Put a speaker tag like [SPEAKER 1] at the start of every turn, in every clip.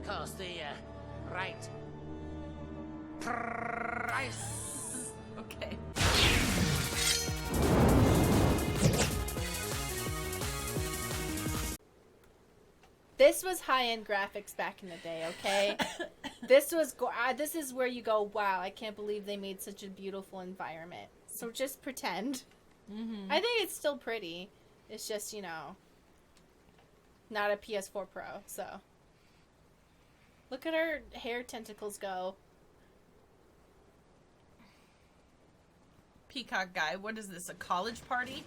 [SPEAKER 1] course, the right price.
[SPEAKER 2] Okay.
[SPEAKER 3] This was high-end graphics back in the day, okay? This is where you go, wow, I can't believe they made such a beautiful environment. So just pretend.
[SPEAKER 2] Mm-hmm.
[SPEAKER 3] I think it's still pretty. It's just, you know, not a PS4 Pro, so. Look at her hair tentacles go.
[SPEAKER 2] Peacock guy, what is this, a college party?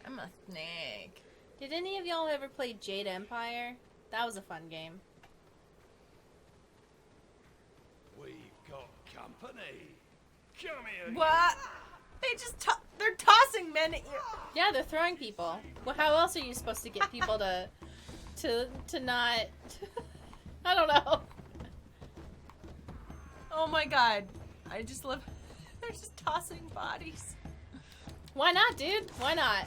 [SPEAKER 2] I'm a snake.
[SPEAKER 3] Did any of y'all ever play Jade Empire? That was a fun game.
[SPEAKER 4] We've got company. Come here.
[SPEAKER 2] What? They just they're tossing men at you.
[SPEAKER 3] Yeah, they're throwing people. Well, how else are you supposed to get people to not... I don't know.
[SPEAKER 2] Oh my god. I just love... They're just tossing bodies.
[SPEAKER 3] Why not, dude? Why not?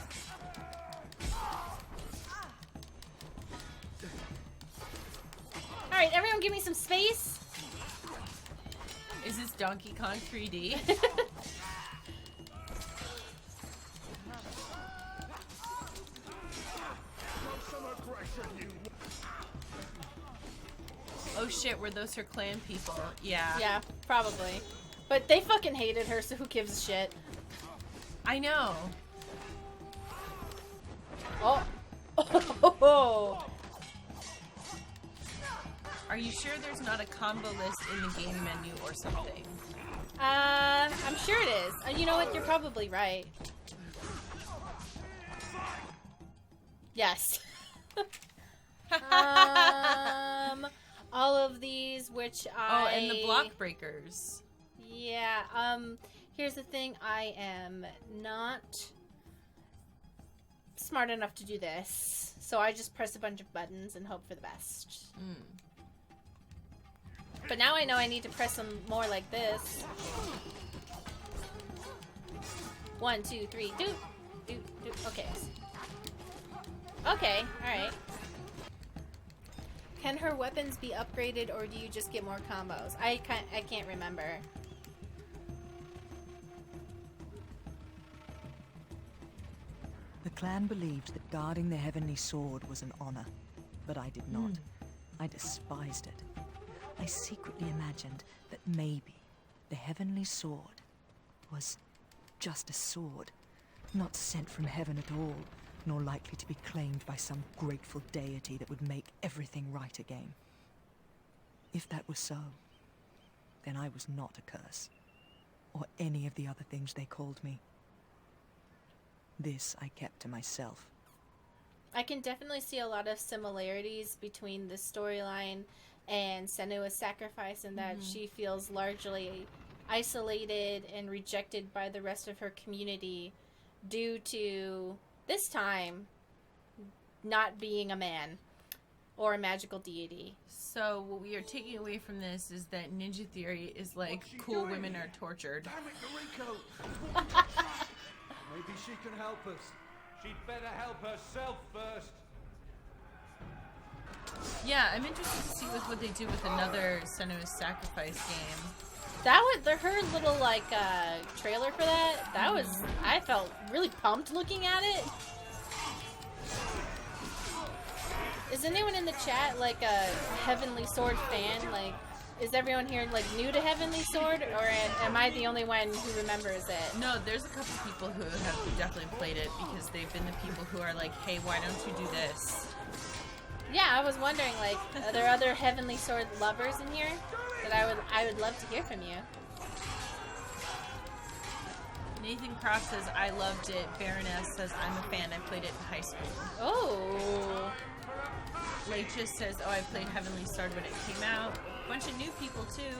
[SPEAKER 3] Alright, everyone give me some space.
[SPEAKER 2] Is this Donkey Kong 3D? Oh shit, were those her clan people? Yeah.
[SPEAKER 3] Yeah, probably. But they fucking hated her, so who gives a shit?
[SPEAKER 2] I know.
[SPEAKER 3] Oh. Oh.
[SPEAKER 2] Are you sure there's not a combo list in the game menu or something?
[SPEAKER 3] I'm sure it is. You know what? You're probably right. Yes. All of these, which
[SPEAKER 2] Oh, and the block breakers.
[SPEAKER 3] Yeah, here's the thing. I am not smart enough to do this. So I just press a bunch of buttons and hope for the best.
[SPEAKER 2] Mm.
[SPEAKER 3] But now I know I need to press them more like this. 1, 2, 3, do. Okay. Okay, alright. Can her weapons be upgraded, or do you just get more combos? I can't remember.
[SPEAKER 5] The clan believed that guarding the heavenly sword was an honor, but I did not. I despised it. I secretly imagined that maybe the heavenly sword was just a sword, not sent from heaven at all, nor likely to be claimed by some grateful deity that would make everything right again. If that was so, then I was not a curse, or any of the other things they called me. This I kept to myself.
[SPEAKER 3] I can definitely see a lot of similarities between this storyline and Senua's sacrifice, in that she feels largely isolated and rejected by the rest of her community due to, this time, not being a man or a magical deity.
[SPEAKER 2] So what we are taking away from this is that Ninja Theory is like cool women are tortured.
[SPEAKER 4] Damn it, Nariko! Maybe she can help us. She'd better help herself first.
[SPEAKER 2] Yeah, I'm interested to see what they do with another Senua's Sacrifice game.
[SPEAKER 3] That was her little like trailer for that. That was, I felt really pumped looking at it. Is anyone in the chat like a Heavenly Sword fan? Like, is everyone here like new to Heavenly Sword, or am I the only one who remembers it?
[SPEAKER 2] No, there's a couple people who have definitely played it because they've been the people who are like, hey, why don't you do this?
[SPEAKER 3] Yeah, I was wondering, like, are there other Heavenly Sword lovers in here that I would love to hear from you?
[SPEAKER 2] Nathan Croft says, I loved it. Baroness says, I'm a fan. I played it in high school.
[SPEAKER 3] Oh.
[SPEAKER 2] Leitchus says, oh, I played Heavenly Sword when it came out. A bunch of new people, too.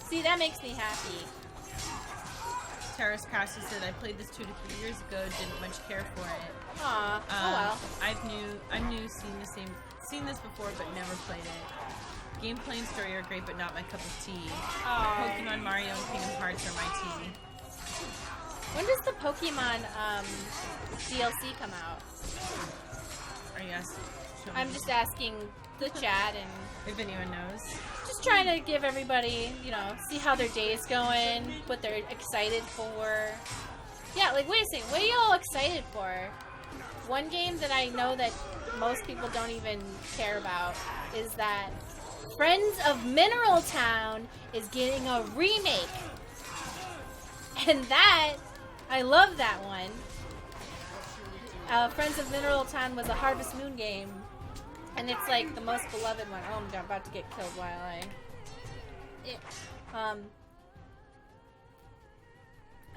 [SPEAKER 3] See, that makes me happy.
[SPEAKER 2] Terrace Cassie said, I played this 2 to 3 years ago. Didn't much care for it.
[SPEAKER 3] Aw. Oh, well.
[SPEAKER 2] I'm new. Seen this before, but never played it. Gameplay and story are great, but not my cup of tea.
[SPEAKER 3] Aw.
[SPEAKER 2] Pokemon, Mario, and Kingdom Hearts are my tea.
[SPEAKER 3] When does the Pokemon DLC come out?
[SPEAKER 2] Are you asking?
[SPEAKER 3] I'm just asking the chat and
[SPEAKER 2] If anyone knows.
[SPEAKER 3] just trying to give everybody, you know, see how their day's going, what they're excited for. Yeah, like, wait a second, what are y'all excited for? One game that I know that most people don't even care about is that Friends of Mineral Town is getting a remake. And that, I love that one. Friends of Mineral Town was a Harvest Moon game. And it's like the most beloved one. Oh my god, I'm about to get killed while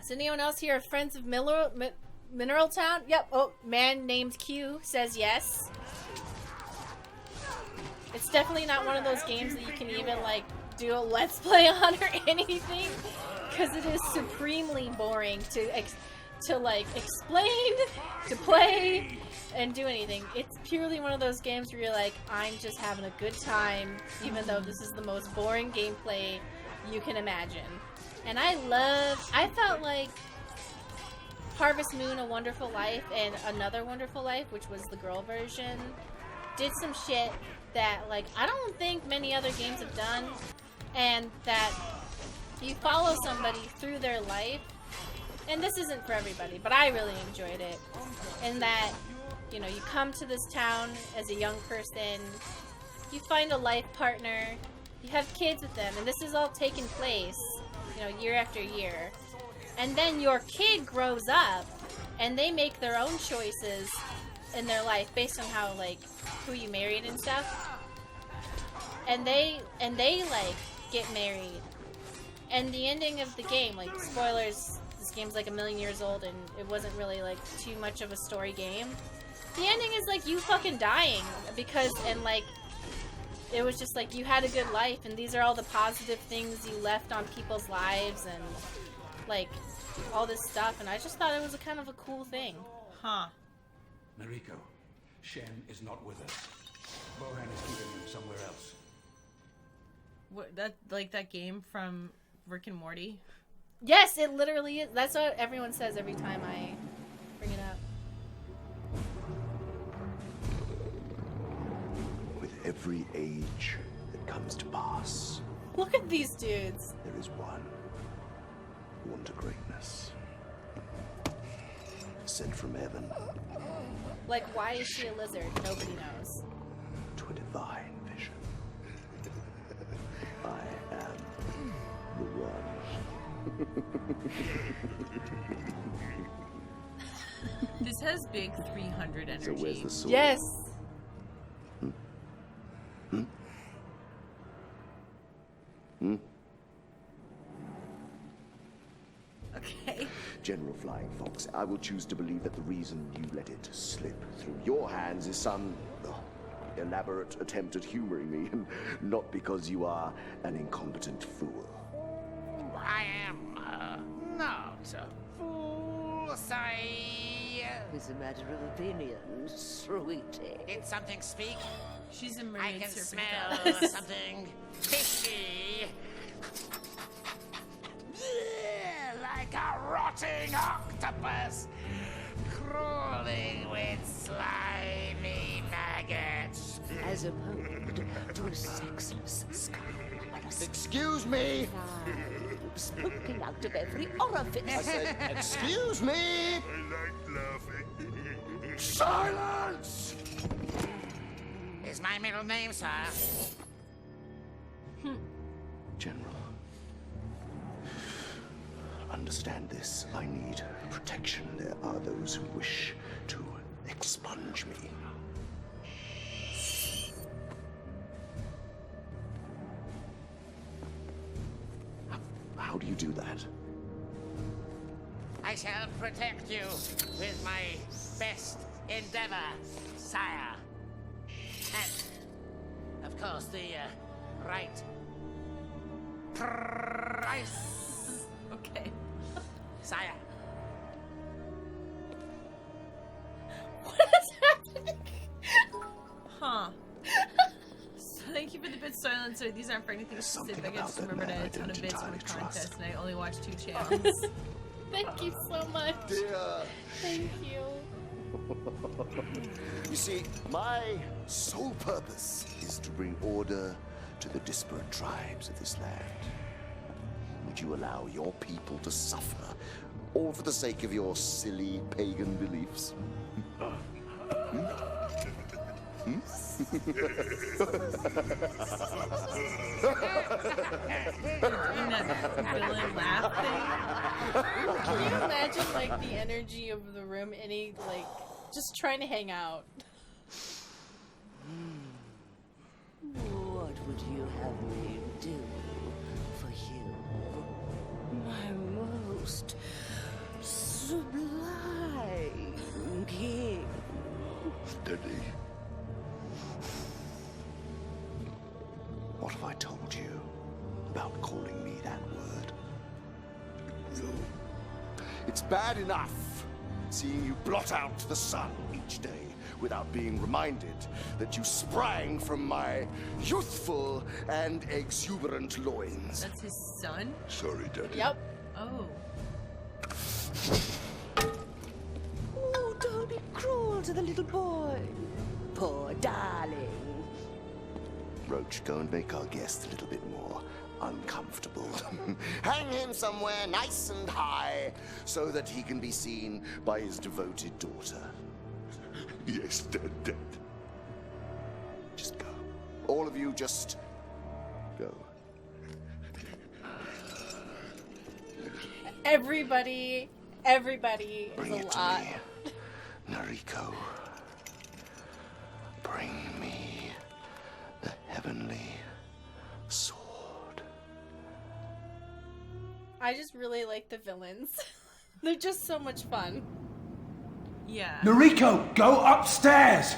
[SPEAKER 3] is anyone else here Friends of Mineral Town? Yep. Oh, man named Q says yes. It's definitely not one of those games that you can even like do a let's play on or anything, because it is supremely boring to like explain, to play, and do anything. It's purely one of those games where you're like, I'm just having a good time, even though this is the most boring gameplay you can imagine. And I felt like Harvest Moon, A Wonderful Life, and Another Wonderful Life, which was the girl version, did some shit that, like, I don't think many other games have done, and that you follow somebody through their life, and this isn't for everybody, but I really enjoyed it, and that, you know, you come to this town as a young person, you find a life partner, you have kids with them, and this is all taking place, you know, year after year, and then your kid grows up, and they make their own choices in their life based on how, like, who you married and stuff, and they like get married, and the ending of the game, like, spoilers, this game's like 1,000,000 years old and it wasn't really like too much of a story game, the ending is like you fucking dying because, and like, it was just like you had a good life and these are all the positive things you left on people's lives and like all this stuff, and I just thought it was a kind of a cool thing.
[SPEAKER 2] Huh.
[SPEAKER 4] Nariko, Shen is not with us. Bohan is keeping him somewhere else.
[SPEAKER 2] What, that, like that game from Rick and Morty?
[SPEAKER 3] Yes, it literally is. That's what everyone says every time I bring it up.
[SPEAKER 6] With every age that comes to pass,
[SPEAKER 3] Look at these dudes.
[SPEAKER 6] there is one born to greatness, sent from heaven
[SPEAKER 3] Like, why is she a lizard? Nobody knows.
[SPEAKER 6] to a divine vision. I am the one.
[SPEAKER 2] This has big 300 energy.
[SPEAKER 6] So where's the sword?
[SPEAKER 3] Yes.
[SPEAKER 2] Okay.
[SPEAKER 6] General Flying Fox, I will choose to believe that the reason you let it slip through your hands is some elaborate attempt at humoring me, and not because you are an incompetent fool.
[SPEAKER 1] I am not a fool, sire.
[SPEAKER 7] It's a matter of opinion, sweetie.
[SPEAKER 1] Did something speak?
[SPEAKER 2] She's a
[SPEAKER 1] I
[SPEAKER 2] mermaid
[SPEAKER 1] can
[SPEAKER 2] serpent
[SPEAKER 1] smell
[SPEAKER 2] goddess.
[SPEAKER 1] something fishy. Like a rotting octopus crawling with slimy maggots.
[SPEAKER 7] As opposed to a sexless skull.
[SPEAKER 6] Excuse me!
[SPEAKER 7] Knives poking out of every orifice.
[SPEAKER 6] Excuse me! Silence!
[SPEAKER 1] Is my middle name, sir?
[SPEAKER 6] General, understand this. I need protection. There are those who wish to expunge me. How do you do that?
[SPEAKER 1] I shall protect you with my best endeavor, sire. And, of course, the right price,
[SPEAKER 2] Okay.
[SPEAKER 1] sire.
[SPEAKER 3] What is happening?
[SPEAKER 2] Huh. So thank you for the bit silence sorry, these aren't for anything
[SPEAKER 6] There's
[SPEAKER 2] specific.
[SPEAKER 6] something
[SPEAKER 2] I just
[SPEAKER 6] about that
[SPEAKER 2] remembered I
[SPEAKER 6] man
[SPEAKER 2] had a ton
[SPEAKER 6] I
[SPEAKER 2] of
[SPEAKER 6] don't
[SPEAKER 2] bits from the
[SPEAKER 6] entirely
[SPEAKER 2] contest,
[SPEAKER 6] trust.
[SPEAKER 2] and I only watched 2 channels.
[SPEAKER 3] Thank you so much.
[SPEAKER 6] Dear.
[SPEAKER 3] Thank you.
[SPEAKER 6] You see, my sole purpose is to bring order to the disparate tribes of this land. Would you allow your people to suffer, all for the sake of your silly pagan beliefs?
[SPEAKER 2] Doing that villain laugh thing.
[SPEAKER 3] Can you imagine, like, the energy of the room? Any, like, just trying to hang out.
[SPEAKER 7] What would you have me do for you? My most sublime king.
[SPEAKER 6] Steady. What have I told you about calling me that word? It's bad enough seeing you blot out the sun each day without being reminded that you sprang from my youthful and exuberant loins.
[SPEAKER 2] That's his son?
[SPEAKER 6] Sorry, Daddy.
[SPEAKER 3] Yep.
[SPEAKER 2] Oh.
[SPEAKER 7] Oh, don't be cruel to the little boy. Poor darling.
[SPEAKER 6] Roach, go and make our guest a little bit more uncomfortable. Hang him somewhere nice and high so that he can be seen by his devoted daughter. Yes, Dad. Just go. All of you just go.
[SPEAKER 3] Everybody
[SPEAKER 6] Bring
[SPEAKER 3] is
[SPEAKER 6] it
[SPEAKER 3] a
[SPEAKER 6] to
[SPEAKER 3] lot.
[SPEAKER 6] me, Nariko. Bring me the heavenly sword.
[SPEAKER 3] I just really like the villains. They're just so much fun.
[SPEAKER 2] Yeah.
[SPEAKER 4] Nariko, go upstairs!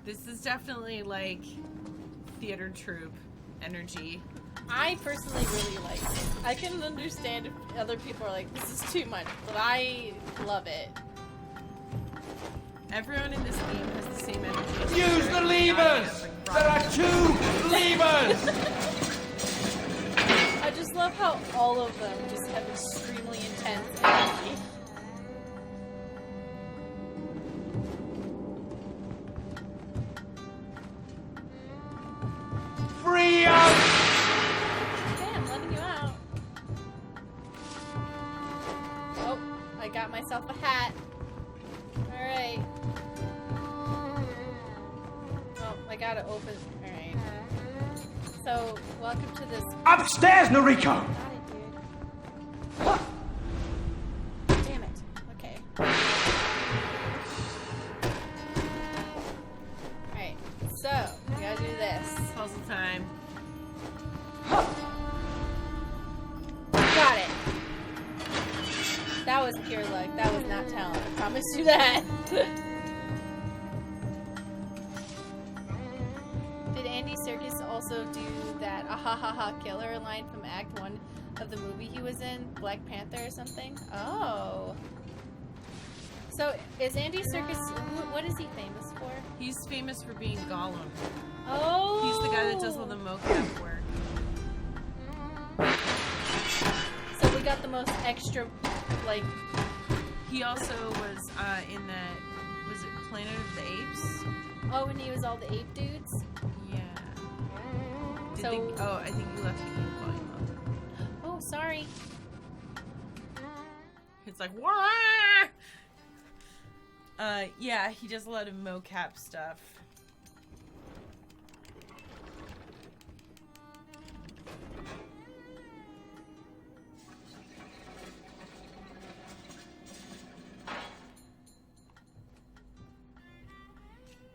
[SPEAKER 2] This is definitely like theater troupe energy.
[SPEAKER 3] I personally really like it. I can understand if other people are like, this is too much, but I love it.
[SPEAKER 2] Everyone in this game has the same energy.
[SPEAKER 4] Use the levers! There are 2 levers!
[SPEAKER 3] I just love how all of them just have extremely intense energy.
[SPEAKER 4] Free up!
[SPEAKER 3] Okay, I'm letting you out. Oh, I got myself a hat. Alright. Oh, I gotta open. Alright. So, welcome to this.
[SPEAKER 4] Upstairs, Nariko!
[SPEAKER 3] Got it, dude. Damn it. Okay. Alright, so, we gotta do this.
[SPEAKER 2] Puzzle time.
[SPEAKER 3] Got it. That was pure luck. That was not talent. I promise you that. Did Andy Serkis also do that "ahahaha killer" line from Act 1 of the movie he was in, Black Panther or something? Oh. So is Andy Serkis? What is he famous for?
[SPEAKER 2] He's famous for being Gollum.
[SPEAKER 3] Oh.
[SPEAKER 2] He's the guy that does all the mocap work.
[SPEAKER 3] So we got the most extra, like.
[SPEAKER 2] He also was in that, was it Planet of the Apes?
[SPEAKER 3] Oh, and he was all the ape dudes.
[SPEAKER 2] Yeah.
[SPEAKER 3] So-
[SPEAKER 2] I think you left the game volume up.
[SPEAKER 3] Oh, sorry.
[SPEAKER 2] It's like, wah! Yeah, he does a lot of mocap stuff.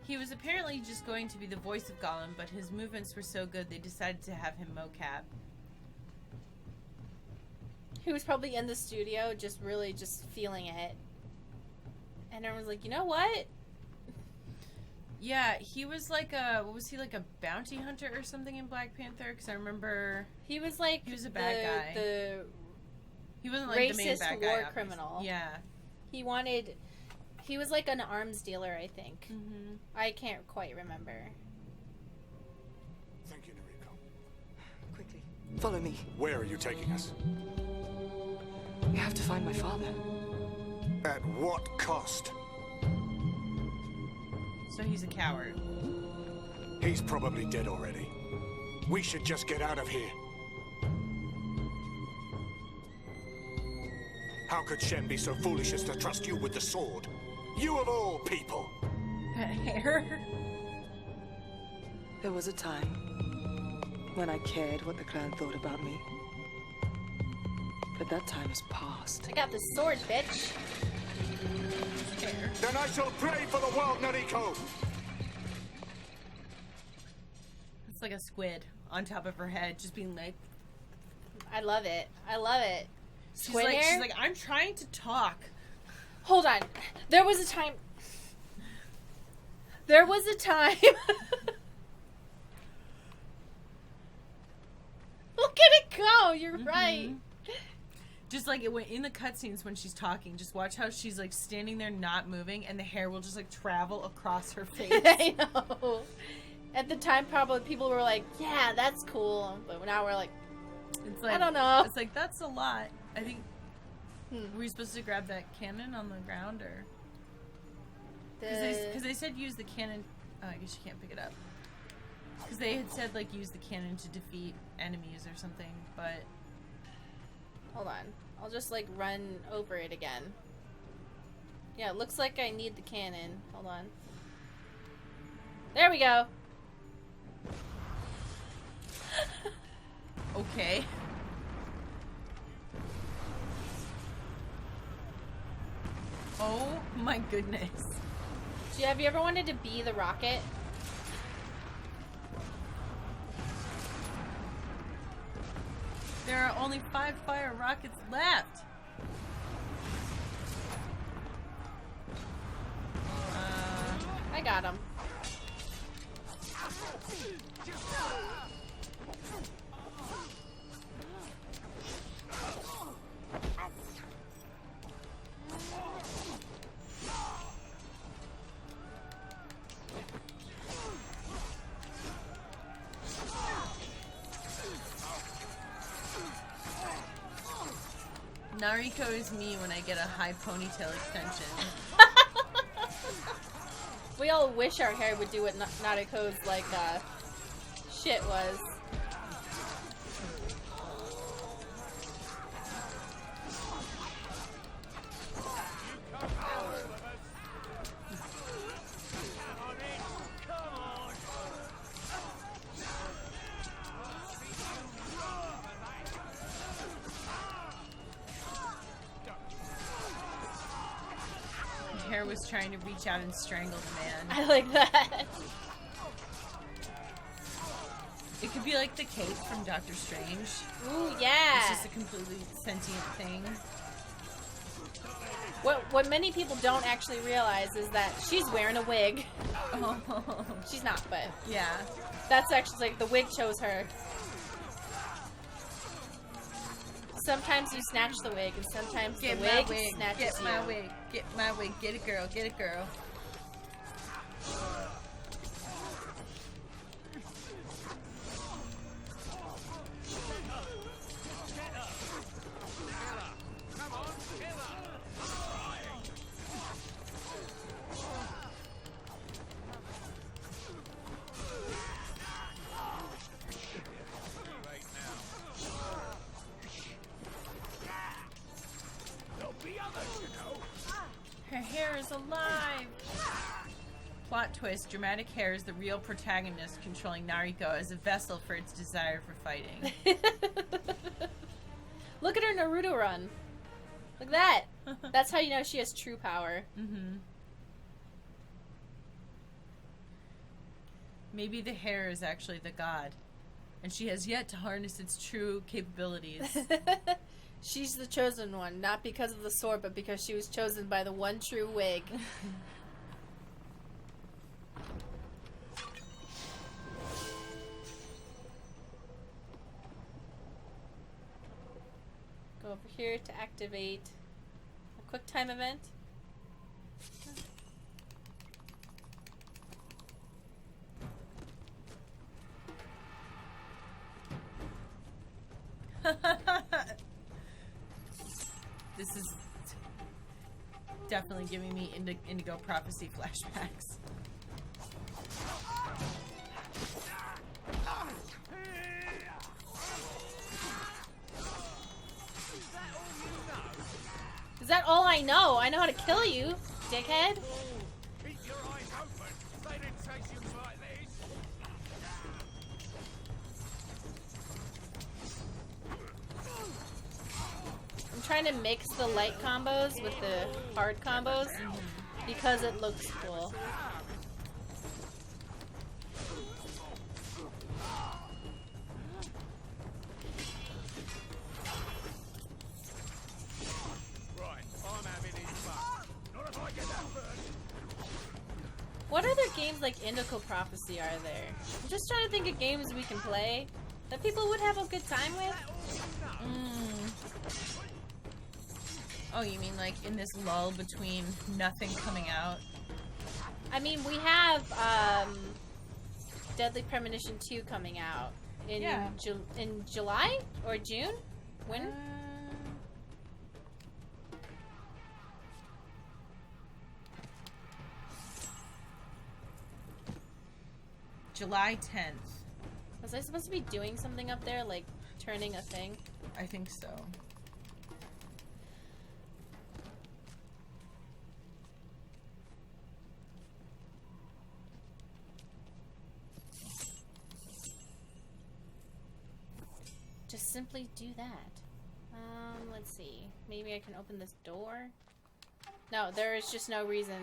[SPEAKER 2] He was apparently just going to be the voice of Gollum, but his movements were so good they decided to have him mocap.
[SPEAKER 3] He was probably in the studio just really just feeling it. And everyone's like, you know what?
[SPEAKER 2] Yeah, he was like a, what was he, like a bounty hunter or something in Black Panther? Because I remember
[SPEAKER 3] He was like
[SPEAKER 2] he was a bad guy.
[SPEAKER 3] The
[SPEAKER 2] He wasn't like the main
[SPEAKER 3] racist
[SPEAKER 2] bad guy.
[SPEAKER 3] war
[SPEAKER 2] obviously.
[SPEAKER 3] criminal.
[SPEAKER 2] Yeah.
[SPEAKER 3] he was like an arms dealer, I think.
[SPEAKER 2] Mm-hmm.
[SPEAKER 3] I can't quite remember.
[SPEAKER 4] Thank you, Nariko.
[SPEAKER 7] Quickly, follow me.
[SPEAKER 4] Where are you taking us?
[SPEAKER 7] We have to find my father.
[SPEAKER 4] At what cost?
[SPEAKER 2] So he's a coward.
[SPEAKER 4] He's probably dead already. We should just get out of here. How could Shen be so foolish as to trust you with the sword? You of all people!
[SPEAKER 2] That hair.
[SPEAKER 7] There was a time when I cared what the clan thought about me. But that time is past.
[SPEAKER 3] I got the sword, bitch.
[SPEAKER 2] Hair.
[SPEAKER 4] Then I shall pray for the world, Nariko!
[SPEAKER 2] It's like a squid on top of her head, just being like.
[SPEAKER 3] I love it. I love it.
[SPEAKER 2] She's
[SPEAKER 3] Squid
[SPEAKER 2] like,
[SPEAKER 3] hair?
[SPEAKER 2] she's like, I'm trying to talk.
[SPEAKER 3] Hold on. There was a time. There was a time. Look at it go. You're right.
[SPEAKER 2] Just like it went in the cutscenes when she's talking. Just watch how she's like standing there, not moving, and the hair will just like travel across her face.
[SPEAKER 3] I know. At the time, probably people were like, "Yeah, that's cool," but now we're like,
[SPEAKER 2] It's like,
[SPEAKER 3] I don't know.
[SPEAKER 2] It's like that's a lot. I think. Were you supposed to grab that cannon on the ground, or? Because they said use the cannon. Oh, I guess you can't pick it up. Because they had said like use the cannon to defeat enemies or something, but.
[SPEAKER 3] Hold on. I'll just like run over it again. Yeah, it looks like I need the cannon. Hold on. There we go.
[SPEAKER 2] Okay. Oh my goodness.
[SPEAKER 3] Have you ever wanted to be the rocket?
[SPEAKER 2] There are only 5 fire rockets left.
[SPEAKER 3] I got him.
[SPEAKER 2] Nariko is me when I get a high ponytail extension.
[SPEAKER 3] We all wish our hair would do what Nariko's like shit was.
[SPEAKER 2] Hair was trying to reach out and strangle the man.
[SPEAKER 3] I like that.
[SPEAKER 2] It could be like the cape from Doctor Strange.
[SPEAKER 3] Ooh, yeah.
[SPEAKER 2] It's just a completely sentient thing.
[SPEAKER 3] What many people don't actually realize is that she's wearing a wig.
[SPEAKER 2] Oh.
[SPEAKER 3] She's not, but
[SPEAKER 2] Yeah.
[SPEAKER 3] that's actually like the wig chose her. Sometimes you snatch the wig, and sometimes
[SPEAKER 2] Get
[SPEAKER 3] the
[SPEAKER 2] my
[SPEAKER 3] wig
[SPEAKER 2] wig.
[SPEAKER 3] snatches
[SPEAKER 2] Get
[SPEAKER 3] you.
[SPEAKER 2] my wig. Get my wig. Get it, girl. Get it, girl. Her hair is alive! Plot twist, dramatic hair is the real protagonist controlling Nariko as a vessel for its desire for fighting.
[SPEAKER 3] Look at her Naruto run. Look at that. That's how you know she has true power.
[SPEAKER 2] Mm-hmm. Maybe the hair is actually the god, and she has yet to harness its true capabilities.
[SPEAKER 3] She's the chosen one, not because of the sword, but because she was chosen by the one true wig. Go over here to activate a quick time event.
[SPEAKER 2] This is definitely giving me Indigo Prophecy flashbacks.
[SPEAKER 3] Is that all I know? I know how to kill you, dickhead.
[SPEAKER 1] Keep your eyes open. They didn't chase you like this.
[SPEAKER 3] I'm trying to mix the light combos with the hard combos because it looks cool.
[SPEAKER 1] Right, I'm having his fun. Not if I get that first.
[SPEAKER 3] What other games like Indigo Prophecy are there? I'm just trying to think of games we can play that people would have a good time with.
[SPEAKER 2] Oh, you mean like in this lull between nothing coming out?
[SPEAKER 3] I mean, we have Deadly Premonition 2 coming out in in July or June? When?
[SPEAKER 2] July 10th.
[SPEAKER 3] Was I supposed to be doing something up there, like turning a thing?
[SPEAKER 2] I think so.
[SPEAKER 3] Just simply do that. Let's see. Maybe I can open this door? No, there is just no reason.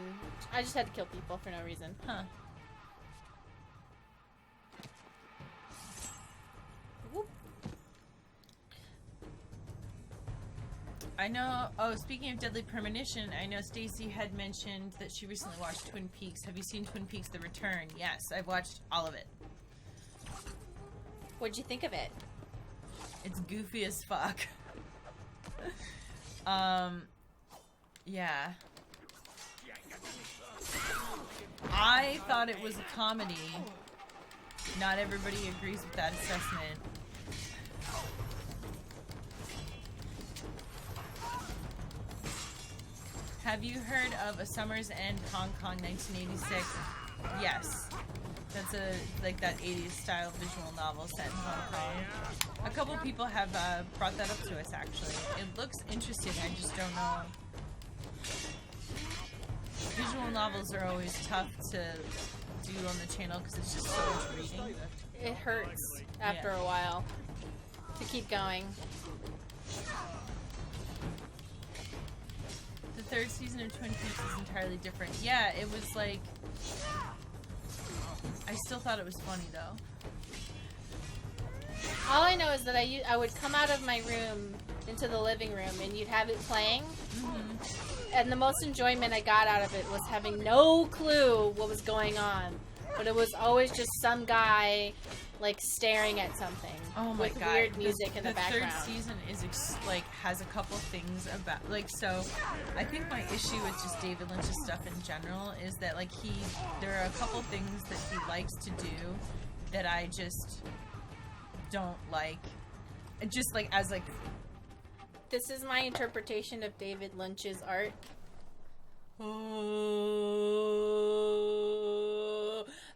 [SPEAKER 3] I just had to kill people for no reason.
[SPEAKER 2] Huh.
[SPEAKER 3] Whoop.
[SPEAKER 2] I know. Oh, speaking of Deadly Premonition, I know Stacy had mentioned that she recently watched Twin Peaks. Have you seen Twin Peaks: The Return? Yes, I've watched all of it.
[SPEAKER 3] What'd you think of it?
[SPEAKER 2] It's goofy as fuck. Yeah. I thought it was a comedy. Not everybody agrees with that assessment. Have you heard of A Summer's End, Hong Kong, 1986? Yes. That's like that 80s style visual novel set in Hong Kong. A couple people have brought that up to us, actually. It looks interesting, I just don't know. Visual novels are always tough to do on the channel because it's just so much reading.
[SPEAKER 3] It hurts after a while to keep going.
[SPEAKER 2] The third season of Twin Peaks is entirely different. Yeah, it was like... I still thought it was funny, though.
[SPEAKER 3] All I know is that I would come out of my room into the living room and you'd have it playing. And the most enjoyment I got out of it was having no clue what was going on. But it was always just some guy, like, staring at something.
[SPEAKER 2] Oh my
[SPEAKER 3] with
[SPEAKER 2] god.
[SPEAKER 3] weird music in the background.
[SPEAKER 2] The third season is, like, has a couple things about, like, so, I think my issue with just David Lynch's stuff in general is that, like, there are a couple things that he likes to do that I just don't like. Just, like, as, like...
[SPEAKER 3] This is my interpretation of David Lynch's art.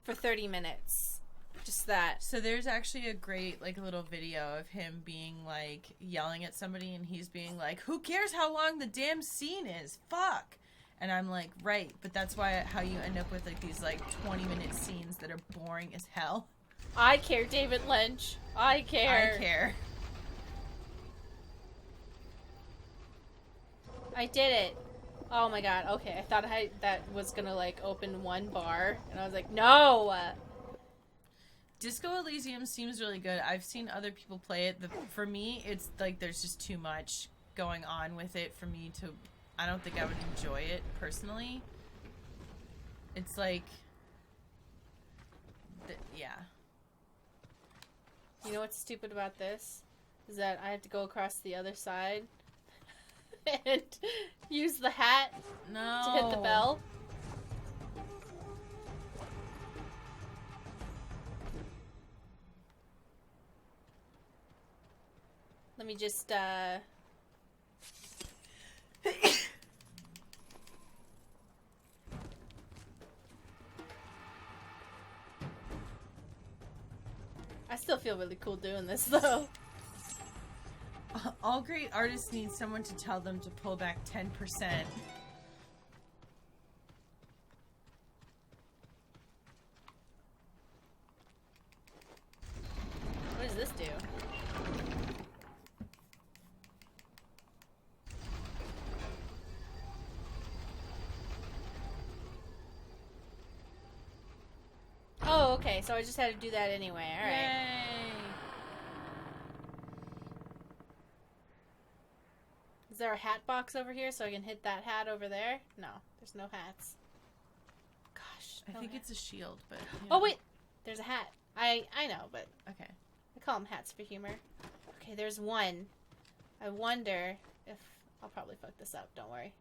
[SPEAKER 3] For 30 minutes. Just that.
[SPEAKER 2] So there's actually a great, like, little video of him being, like, yelling at somebody and he's being like, who cares how long the damn scene is? Fuck! And I'm like, right, but that's how you end up with, like, these, like, 20-minute scenes that are boring as hell.
[SPEAKER 3] I care, David Lynch. I care.
[SPEAKER 2] I care.
[SPEAKER 3] I did it. Oh my god, okay. I thought that was gonna, like, open one bar. And I was like, no!
[SPEAKER 2] Disco Elysium seems really good. I've seen other people play it. For me, it's, like, there's just too much going on with it for me to... I don't think I would enjoy it, personally. It's, like... yeah.
[SPEAKER 3] You know what's stupid about this? Is that I have to go across the other side and use the hat to hit the bell. Let me just, I still feel really cool doing this, though.
[SPEAKER 2] All great artists need someone to tell them to pull back 10%.
[SPEAKER 3] What does this do? Oh, okay, so I just had to do that anyway. Alright.
[SPEAKER 2] Yay!
[SPEAKER 3] Is there a hat box over here so I can hit that hat over there? No, there's no hats. Gosh.
[SPEAKER 2] I
[SPEAKER 3] no
[SPEAKER 2] think
[SPEAKER 3] hats.
[SPEAKER 2] it's a shield, but...
[SPEAKER 3] Oh, wait! There's a hat. I know, but
[SPEAKER 2] Okay.
[SPEAKER 3] I call them hats for humor. Okay, there's one. I wonder if... I'll probably fuck this up, don't worry.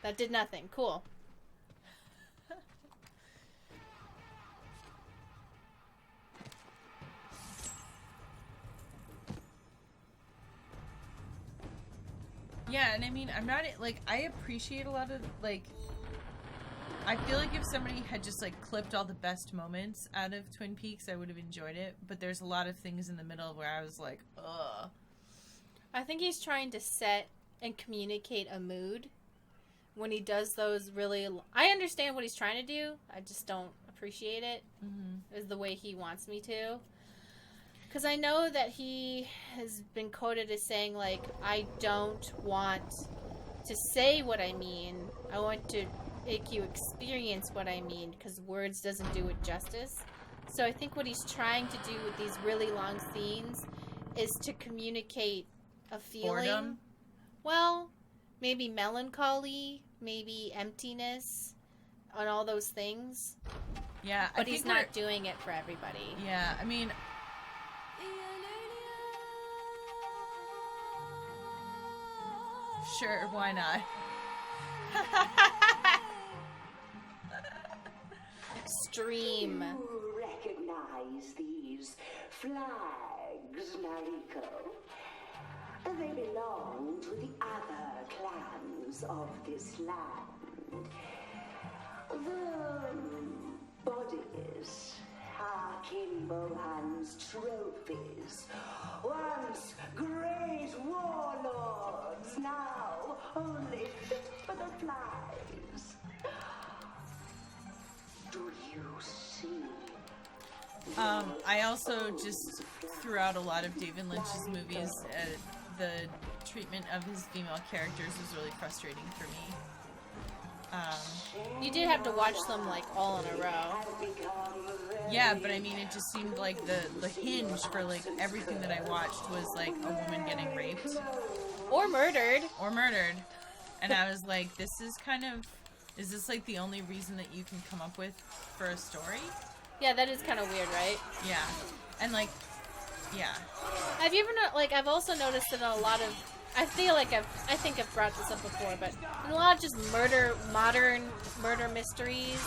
[SPEAKER 3] That did nothing. Cool.
[SPEAKER 2] Yeah, and I mean, I'm not, like, I appreciate a lot of, like, I feel like if somebody had just, like, clipped all the best moments out of Twin Peaks, I would have enjoyed it, but there's a lot of things in the middle where I was like, ugh.
[SPEAKER 3] I think he's trying to set and communicate a mood when he does those really... I understand what he's trying to do. I just don't appreciate it. Is the way he wants me to. Because I know that he has been quoted as saying, like, I don't want to say what I mean. I want to make you experience what I mean, because words doesn't do it justice. So I think what he's trying to do with these really long scenes is to communicate a feeling.
[SPEAKER 2] Boredom?
[SPEAKER 3] Well, maybe melancholy, maybe emptiness, on all those things.
[SPEAKER 2] Yeah,
[SPEAKER 3] But he's not doing it for everybody.
[SPEAKER 2] Yeah, I mean... Sure, why not?
[SPEAKER 3] Stream.
[SPEAKER 8] You recognize these flags, Nariko? They belong to the other clans of this land. The bodies are King Bohan's trophies. Once great warlords, now only fit for the flies. Do you see?
[SPEAKER 2] I also just threw out a lot of David Lynch's movies. The treatment of his female characters was really frustrating for me.
[SPEAKER 3] You did have to watch them, like, all in a row.
[SPEAKER 2] Yeah, but I mean, it just seemed like the hinge for, like, everything that I watched was, like, a woman getting raped.
[SPEAKER 3] Or murdered.
[SPEAKER 2] Or murdered. And I was like, this is kind of... Is this, like, the only reason that you can come up with for a story?
[SPEAKER 3] Yeah, that is kind of weird, right?
[SPEAKER 2] Yeah. And, like, yeah.
[SPEAKER 3] Have you ever, like, I've also noticed that a lot of... I feel like I think I've brought this up before, but in a lot of just modern murder mysteries,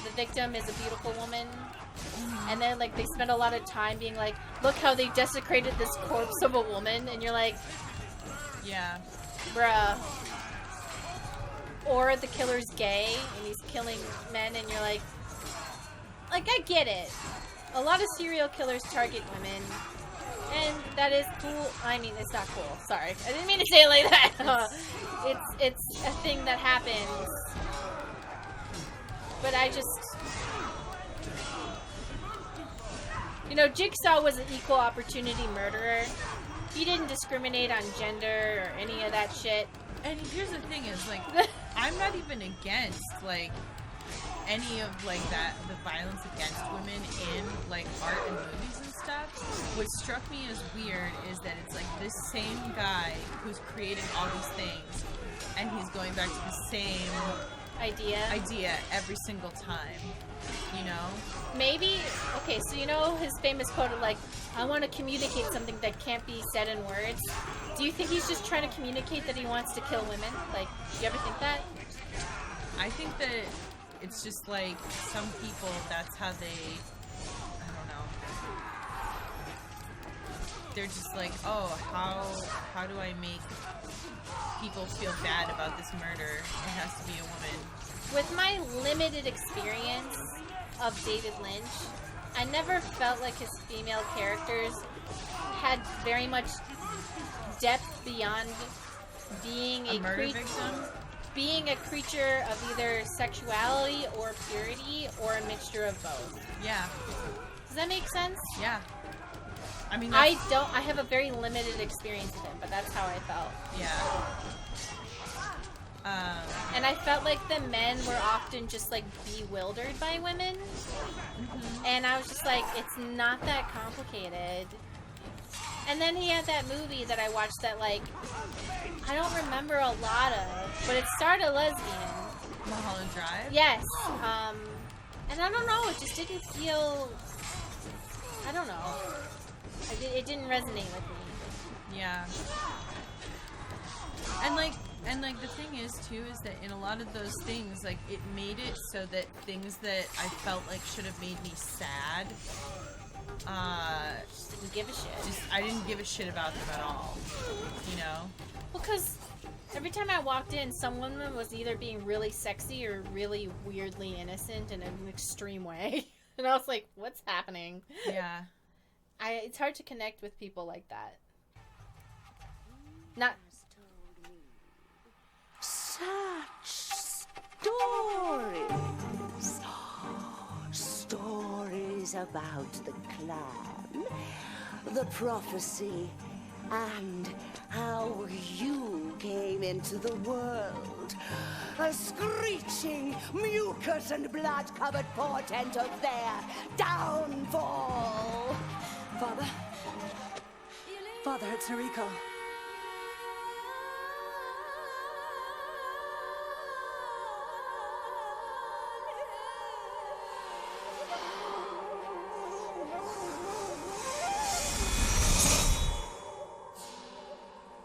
[SPEAKER 3] the victim is a beautiful woman. And then, like, they spend a lot of time being like, look how they desecrated this corpse of a woman. And you're like...
[SPEAKER 2] Yeah.
[SPEAKER 3] Bruh. Or the killer's gay, and he's killing men, and you're like... Like, I get it. A lot of serial killers target women. And that is cool. I mean, it's not cool. Sorry. I didn't mean to say it like that. It's a thing that happens. But I just... You know, Jigsaw was an equal opportunity murderer. He didn't discriminate on gender or any of that shit.
[SPEAKER 2] And here's the thing is, like, I'm not even against, like, any of, like, the violence against women in, like, art and movies and stuff. What struck me as weird is that it's, like, this same guy who's creating all these things, and he's going back to the same idea every single time, you know?
[SPEAKER 3] Maybe, okay, so you know his famous quote of, like, I want to communicate something that can't be said in words. Do you think he's just trying to communicate that he wants to kill women? Like, do you ever think that?
[SPEAKER 2] I think that it's just like some people, that's how they, I don't know. They're just like, oh, how do I make people feel bad about this murder? It has to be a woman.
[SPEAKER 3] With my limited experience of David Lynch, I never felt like his female characters had very much depth beyond being a
[SPEAKER 2] murder
[SPEAKER 3] creature.
[SPEAKER 2] victim?
[SPEAKER 3] Being a creature of either sexuality or purity or a mixture of both.
[SPEAKER 2] Yeah.
[SPEAKER 3] Does that make sense?
[SPEAKER 2] Yeah. I mean,
[SPEAKER 3] I have a very limited experience with him, but that's how I felt.
[SPEAKER 2] Yeah.
[SPEAKER 3] And I felt like the men were often just like bewildered by women. And I was just like, it's not that complicated. And then he had that movie that I watched that, like, I don't remember a lot of, but it starred a lesbian.
[SPEAKER 2] Mulholland Drive?
[SPEAKER 3] Yes. And I don't know, it just didn't feel, I don't know. It didn't resonate with me.
[SPEAKER 2] Yeah. And like the thing is too is that in a lot of those things, like, it made it so that things that I felt like should have made me sad,
[SPEAKER 3] Just didn't give a shit.
[SPEAKER 2] I didn't give a shit about them at all. You know?
[SPEAKER 3] Well, because every time I walked in, some woman was either being really sexy or really weirdly innocent in an extreme way. And I was like, what's happening?
[SPEAKER 2] Yeah.
[SPEAKER 3] It's hard to connect with people like that. Not...
[SPEAKER 8] Such stories. Stories about the clan, the prophecy, and how you came into the world. A screeching, mucus and blood-covered portent of their downfall.
[SPEAKER 7] Father, it's Nariko.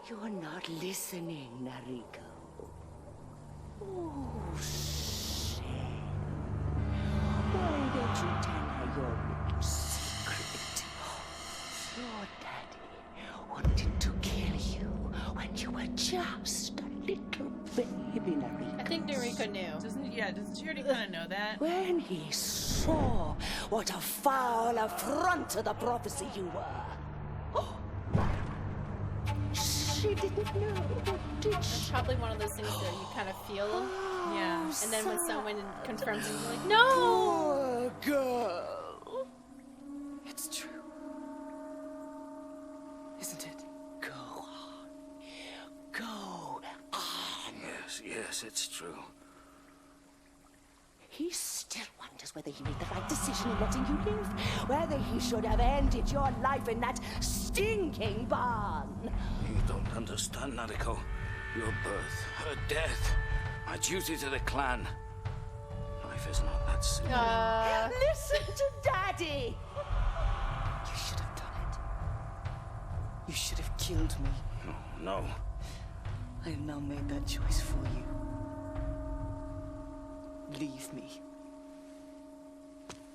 [SPEAKER 8] You're not listening, Nariko. Oh, shame. Why don't you tell her your little secret? Your daddy wanted to kill you when you were just a little baby, Nariko.
[SPEAKER 3] I think Nariko knew.
[SPEAKER 2] Doesn't she already kind of know that?
[SPEAKER 8] When he saw what a foul affront to the prophecy you were. She didn't know, did
[SPEAKER 3] It's
[SPEAKER 8] she?
[SPEAKER 3] probably one of those things that you kind of feel.
[SPEAKER 2] Yeah.
[SPEAKER 3] And then when someone confirms it, you're like, no!
[SPEAKER 8] Poor girl.
[SPEAKER 7] It's true. Isn't it?
[SPEAKER 8] Go on. Go on.
[SPEAKER 9] Yes, it's true.
[SPEAKER 8] He still wonders whether he made the right decision in letting you live. Whether he should have ended your life in that stinking barn.
[SPEAKER 9] You don't understand, Nariko. Your birth, her death, my duty to the clan. Life is not that simple.
[SPEAKER 8] Listen to Daddy.
[SPEAKER 7] You should have done it. You should have killed me.
[SPEAKER 9] No.
[SPEAKER 7] I have now made that choice for you. Leave me.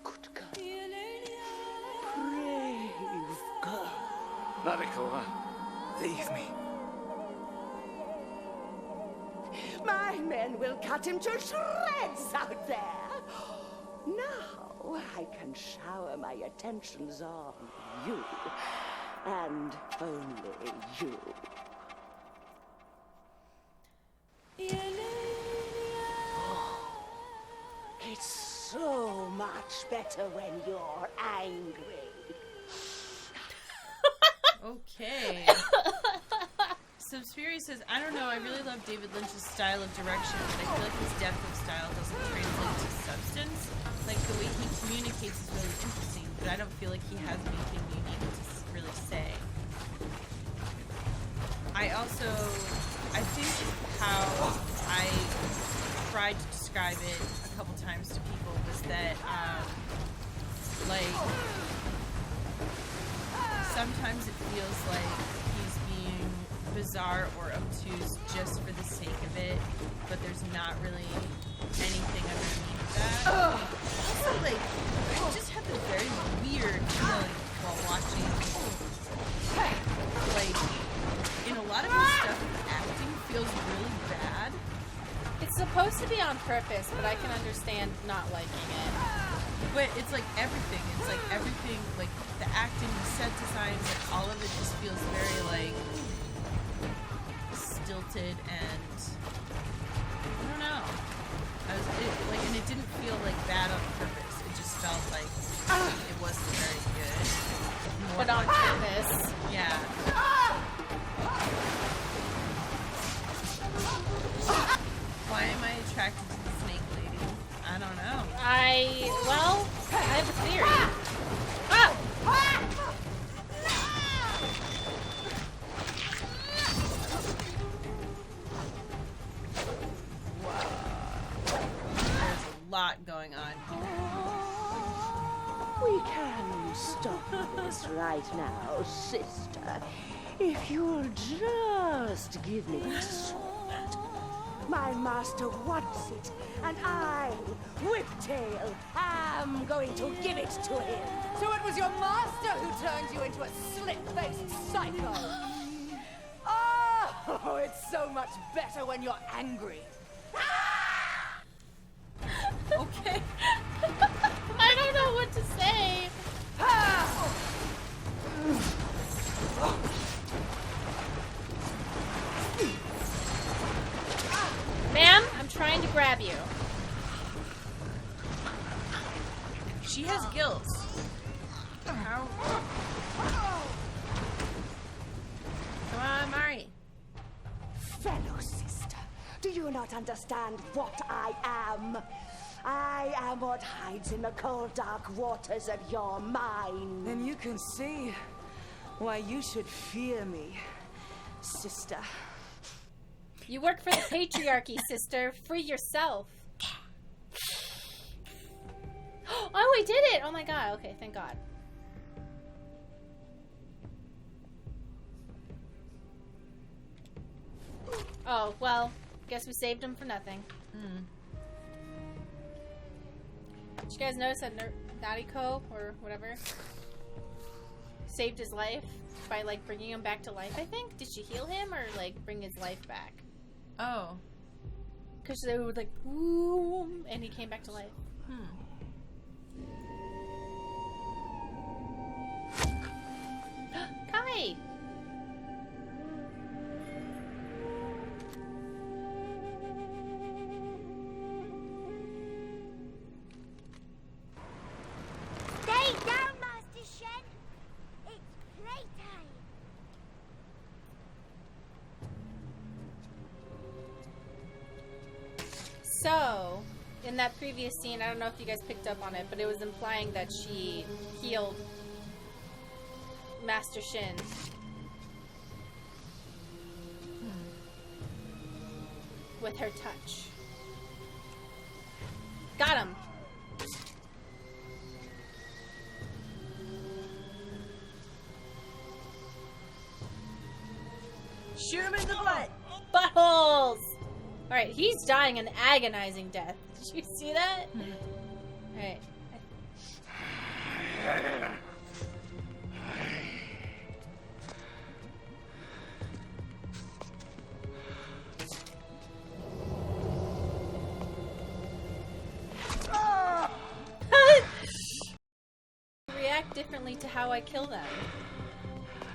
[SPEAKER 8] Good girl. Brave girl.
[SPEAKER 9] Nariko,
[SPEAKER 7] Leave me.
[SPEAKER 8] My men will cut him to shreds out there. Now I can shower my attentions on you. And only you. It's so much better when you're angry.
[SPEAKER 2] Okay. Subspiri says, I don't know, I really love David Lynch's style of direction, but I feel like his depth of style doesn't translate to substance. Like, the way he communicates is really interesting, but I don't feel like he has anything unique to really say. I think how I tried to describe it a couple times to people was that, like, sometimes it feels like he's being bizarre or obtuse just for the sake of it, but there's not really anything underneath that. Also, like, I just had this very weird feeling while watching. Like, in a lot of his stuff, the acting feels really bad.
[SPEAKER 3] It's supposed to be on purpose, but I can understand not liking it.
[SPEAKER 2] But it's like everything. It's like everything, like the acting, the set designs, like all of it just feels very like stilted and I don't know. And it didn't feel like bad on purpose. It just felt like it wasn't very good.
[SPEAKER 3] But on purpose.
[SPEAKER 2] Yeah. Why am I attracted to the snake lady? I don't know.
[SPEAKER 3] Well, I have a theory. Ah!
[SPEAKER 2] There's a lot going on here.
[SPEAKER 8] We can stop this right now, sister. If you'll just give me that sword. My master wants it, and I, Whiptail, am going to give it to him.
[SPEAKER 10] So it was your master who turned you into a slit-faced psycho? Oh, it's so much better when you're angry.
[SPEAKER 2] Okay.
[SPEAKER 3] I don't know what to say. Ma'am, I'm trying to grab you.
[SPEAKER 2] She has gills. How? Come on, Mari.
[SPEAKER 8] Fellow sister, do you not understand what I am? I am what hides in the cold, dark waters of your mind.
[SPEAKER 7] Then you can see why you should fear me, sister.
[SPEAKER 3] You work for the patriarchy, sister. Free yourself. Oh, we did it! Oh my god. Okay, thank god. Oh, well, guess we saved him for nothing. Did you guys notice that Nariko, or whatever, saved his life by, like, bringing him back to life, I think? Did she heal him, or, like, bring his life back?
[SPEAKER 2] Oh.
[SPEAKER 3] Because they were like, boom, and he came back to life. Kai!
[SPEAKER 11] Stay down, Master Shen. It's playtime.
[SPEAKER 3] So, in that previous scene, I don't know if you guys picked up on it, but it was implying that she healed Master Shin. With her touch. Got him!
[SPEAKER 2] Shoot him in the butt!
[SPEAKER 3] Buttholes! Alright, he's dying an agonizing death. Did you see that? Alright. React differently to how I kill them.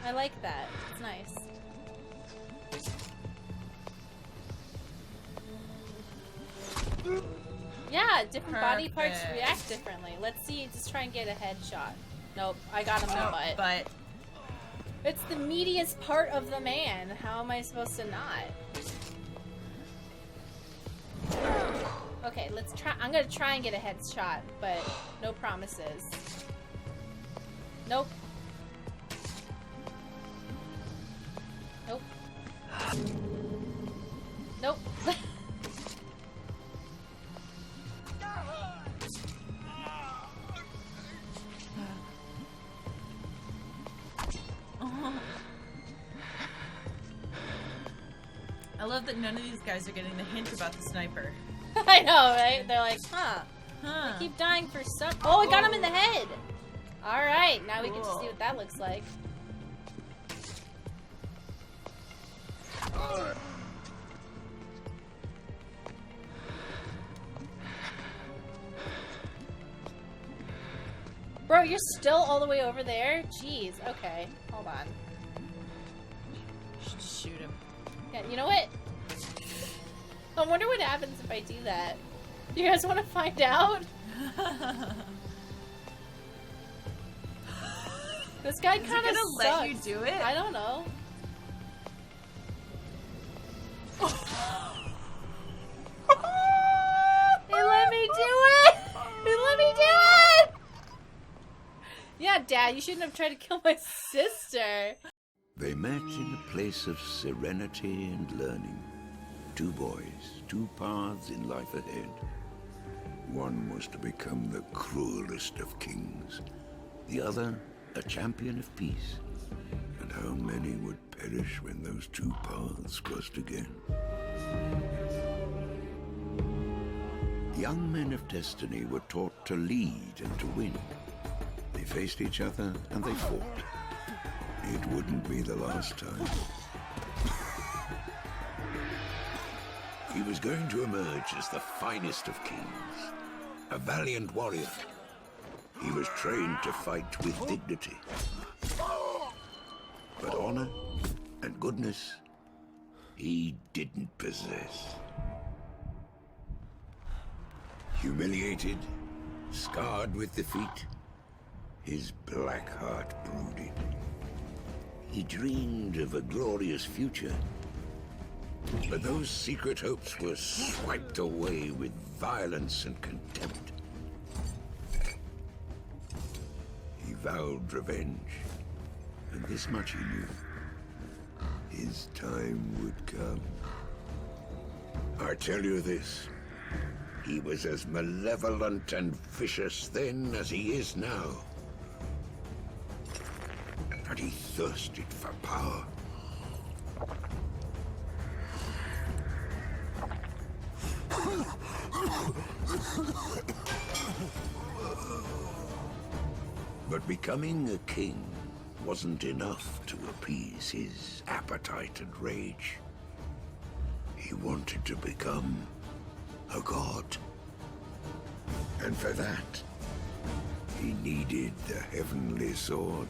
[SPEAKER 3] I like that. It's nice. Yeah, different body parts react differently. Let's see, let's try and get a headshot. Nope, I got him in the butt.
[SPEAKER 2] But
[SPEAKER 3] it's the meatiest part of the man. How am I supposed to not? Okay, let's try. I'm gonna try and get a headshot, but no promises. Nope. Nope. Nope.
[SPEAKER 2] I love that none of these guys are getting the hint about the sniper.
[SPEAKER 3] I know, right? They're like, huh.
[SPEAKER 2] Huh.
[SPEAKER 3] I keep dying for some. Oh, I got him in the head. All right, now we get to see what that looks like. Bro, you're still all the way over there? Jeez, okay. Hold on.
[SPEAKER 2] Just shoot him.
[SPEAKER 3] Yeah, you know what? I wonder what happens if I do that. You guys want to find out? This guy kind of
[SPEAKER 2] gonna
[SPEAKER 3] sucks.
[SPEAKER 2] let you do it?
[SPEAKER 3] I don't know. He let me do it! He let me do it! Yeah, Dad, you shouldn't have tried to kill my sister.
[SPEAKER 12] They met in a place of serenity and learning. Two boys, two paths in life ahead. One was to become the cruelest of kings. The other, a champion of peace. And how many would perish when those two paths crossed again? Young men of destiny were taught to lead and to win. They faced each other and they fought. It wouldn't be the last time. He was going to emerge as the finest of kings, a valiant warrior. He was trained to fight with dignity. But honor and goodness, he didn't possess. Humiliated, scarred with defeat, his black heart brooded. He dreamed of a glorious future. But those secret hopes were swiped away with violence and contempt. He vowed revenge, and this much he knew. His time would come. I tell you this, he was as malevolent and vicious then as he is now. And he thirsted for power. But becoming a king wasn't enough to appease his appetite and rage. He wanted to become a god. And for that, he needed the heavenly sword.